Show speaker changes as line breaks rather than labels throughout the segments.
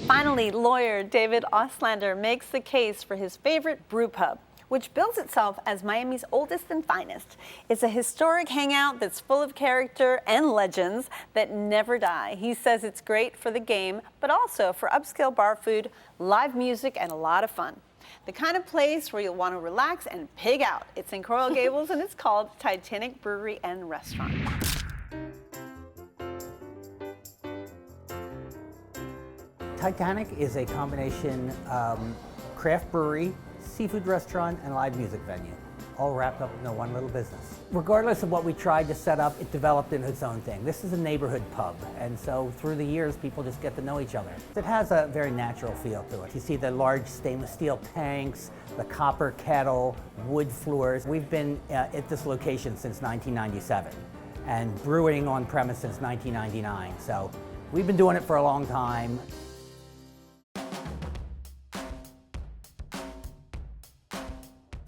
Finally, lawyer David Oslander makes the case for his favorite brew pub, which bills itself as Miami's oldest and finest. It's a historic hangout that's full of character and legends that never die. He says it's great for the game, but also for upscale bar food, live music, and a lot of fun. The kind of place where you'll want to relax and pig out. It's in Coral Gables and it's called Titanic Brewery and Restaurant.
Titanic is a combination craft brewery, seafood restaurant, and live music venue, all wrapped up into one little business. Regardless of what we tried to set up, it developed into its own thing. This is a neighborhood pub, and so through the years, people just get to know each other. It has a very natural feel to it. You see the large stainless steel tanks, the copper kettle, wood floors. We've been at this location since 1997, and brewing on premise since 1999, so we've been doing it for a long time.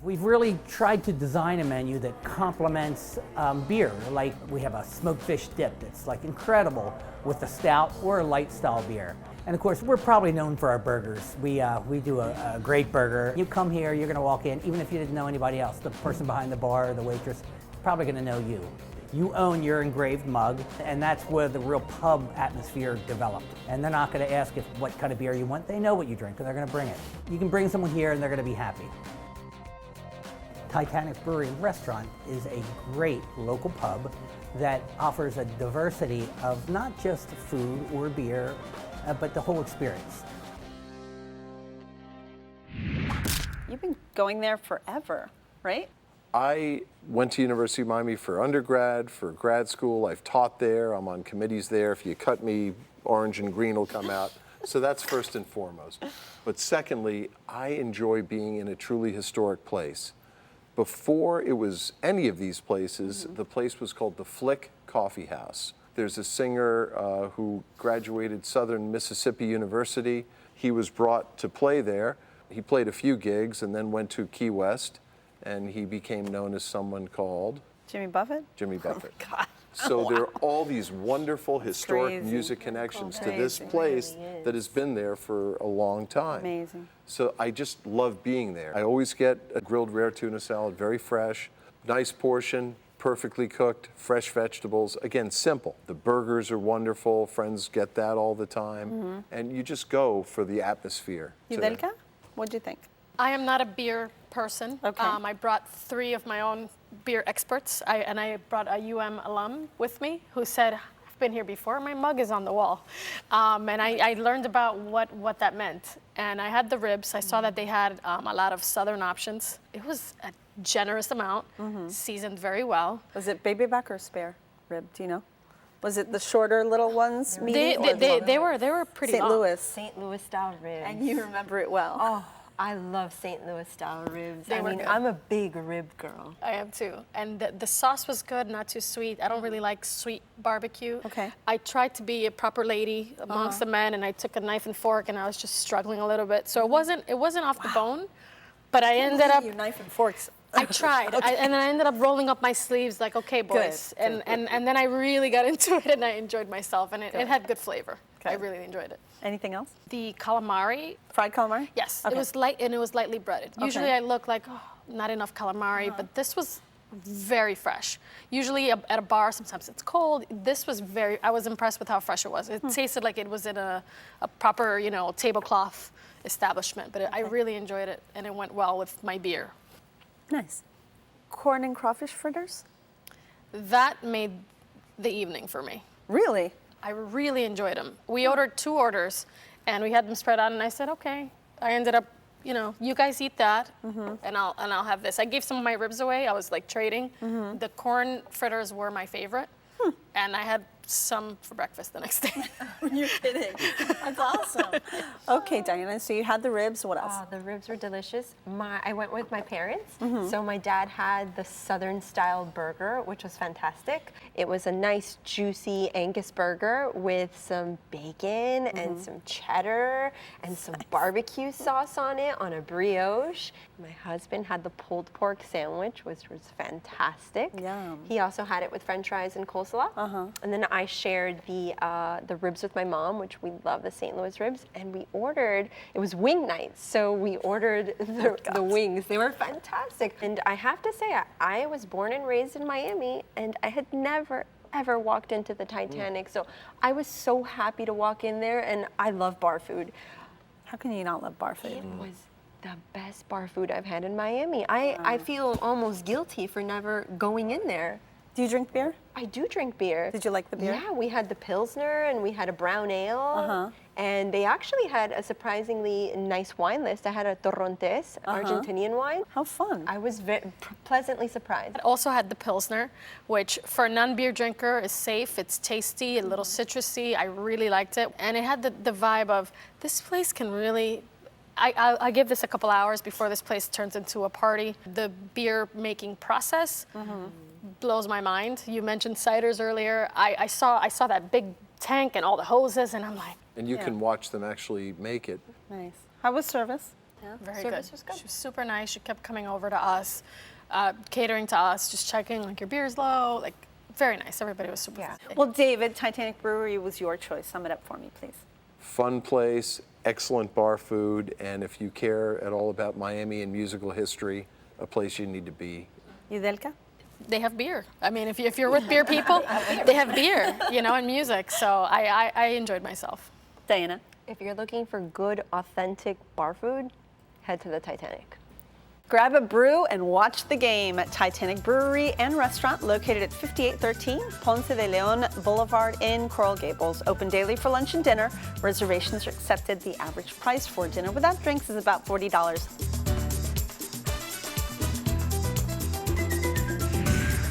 We've really tried to design a menu that complements beer. Like we have a smoked fish dip that's like incredible with a stout or a light style beer. And of course, we're probably known for our burgers. We do a great burger. You come here, you're gonna walk in, even if you didn't know anybody else, the person behind the bar or the waitress is probably gonna know you. You own your engraved mug, and that's where the real pub atmosphere developed. And they're not gonna ask what kind of beer you want. They know what you drink, and they're gonna bring it. You can bring someone here and they're gonna be happy. Titanic Brewery and Restaurant is a great local pub that offers a diversity of not just food or beer, but the whole experience.
You've been going there forever, right?
I went to University of Miami for undergrad, for grad school. I've taught there. I'm on committees there. If you cut me, orange and green will come out. So that's first and foremost. But secondly, I enjoy being in a truly historic place. Before it was any of these places, the place was called the Flick Coffee House. There's a singer who graduated Southern Mississippi University. He was brought to play there. He played a few gigs and then went to Key West, and he became known as someone called
Jimmy Buffett?
Jimmy Buffett.
Oh my God.
So there are all these wonderful historic music connections to this place that has been there for a long time.
Amazing.
So I just love being there. I always get a grilled rare tuna salad, very fresh, nice portion, perfectly cooked, fresh vegetables. Again, simple. The burgers are wonderful. Friends get that all the time. And you just go for the atmosphere.
Yudelka, what do you think?
I am not a beer person.
Okay.
I brought 3 of my own beer experts, and I brought a alum with me who said, I've been here before, my mug is on the wall. And I learned about what that meant. And I had the ribs. I saw that they had a lot of Southern options. It was a generous amount, seasoned very well.
Was it baby back or spare rib, do you know? Was it the shorter little ones?
They were pretty
St.
long.
Louis.
St. Louis style ribs.
And you remember it well.
Oh, I love St. Louis style ribs.
They were good.
I'm a big rib girl.
I am too. And the sauce was good, not too sweet. I don't really like sweet barbecue.
Okay.
I tried to be a proper lady amongst the men, and I took a knife and fork, and I was just struggling a little bit. So it wasn't off the bone, but I ended up.
You knife and forks.
I tried, and I ended up rolling up my sleeves like, okay, boys.
Good.
And then I really got into it, and I enjoyed myself, and it had good flavor.
Okay.
I really enjoyed it.
Anything else?
The calamari.
Fried calamari?
Yes,
Okay.
it was light, and it was lightly breaded. Usually I look like, not enough calamari, but this was very fresh. Usually at a bar, sometimes it's cold. This was I was impressed with how fresh it was. It tasted like it was in a proper, tablecloth establishment, but I really enjoyed it, and it went well with my beer.
Nice. Corn and crawfish fritters?
That made the evening for me.
Really?
I really enjoyed them. We ordered 2 orders, and we had them spread out, and I said, okay. I ended up, you guys eat that, and I'll have this. I gave some of my ribs away. I was like trading. The corn fritters were my favorite, and I had some for breakfast the next day.
You're kidding. That's awesome. Okay, Diana, so you had the ribs. What else?
The ribs were delicious. I went with my parents. So my dad had the Southern style burger, which was fantastic. It was a nice, juicy Angus burger with some bacon and some cheddar and some barbecue sauce on it on a brioche. My husband had the pulled pork sandwich, which was fantastic.
Yum.
He also had it with French fries and coleslaw. And then I shared the ribs with my mom, which we love the St. Louis ribs, and we ordered, it was wing night, so we ordered the wings. They were fantastic. And I have to say, I was born and raised in Miami, and I had never, ever walked into the Titanic. So I was so happy to walk in there, and I love bar food.
How can you not love bar food?
It was the best bar food I've had in Miami. I feel almost guilty for never going in there.
Do you drink beer?
I do drink beer.
Did you like the beer?
Yeah, we had the Pilsner and we had a brown ale. And they actually had a surprisingly nice wine list. I had a Torrontés, Argentinian wine.
How fun.
I was pleasantly surprised.
I also had the Pilsner, which for a non-beer drinker is safe, it's tasty, a little citrusy. I really liked it. And it had the vibe of, this place can really, I give this a couple hours before this place turns into a party. The beer making process blows my mind. You mentioned ciders earlier. I saw that big tank and all the hoses, and I'm like,
And you can watch them actually make it.
Nice. How was service?
very
Service
good.
was good.
She was super nice. She kept coming over to us, catering to us, just checking like your beer's low, like very nice. Everybody was super friendly.
Well, David, Titanic Brewery was your choice. Sum it up for me, please.
Fun place, excellent bar food, and if you care at all about Miami and musical history, a place you need to be.
Yudelka?
They have beer. I mean, if you're with beer people, they have beer, and music. So I enjoyed myself.
Diana?
If you're looking for good, authentic bar food, head to the Titanic.
Grab a brew and watch the game at Titanic Brewery and Restaurant located at 5813 Ponce de Leon Boulevard in Coral Gables. Open daily for lunch and dinner. Reservations are accepted. The average price for dinner without drinks is about $40.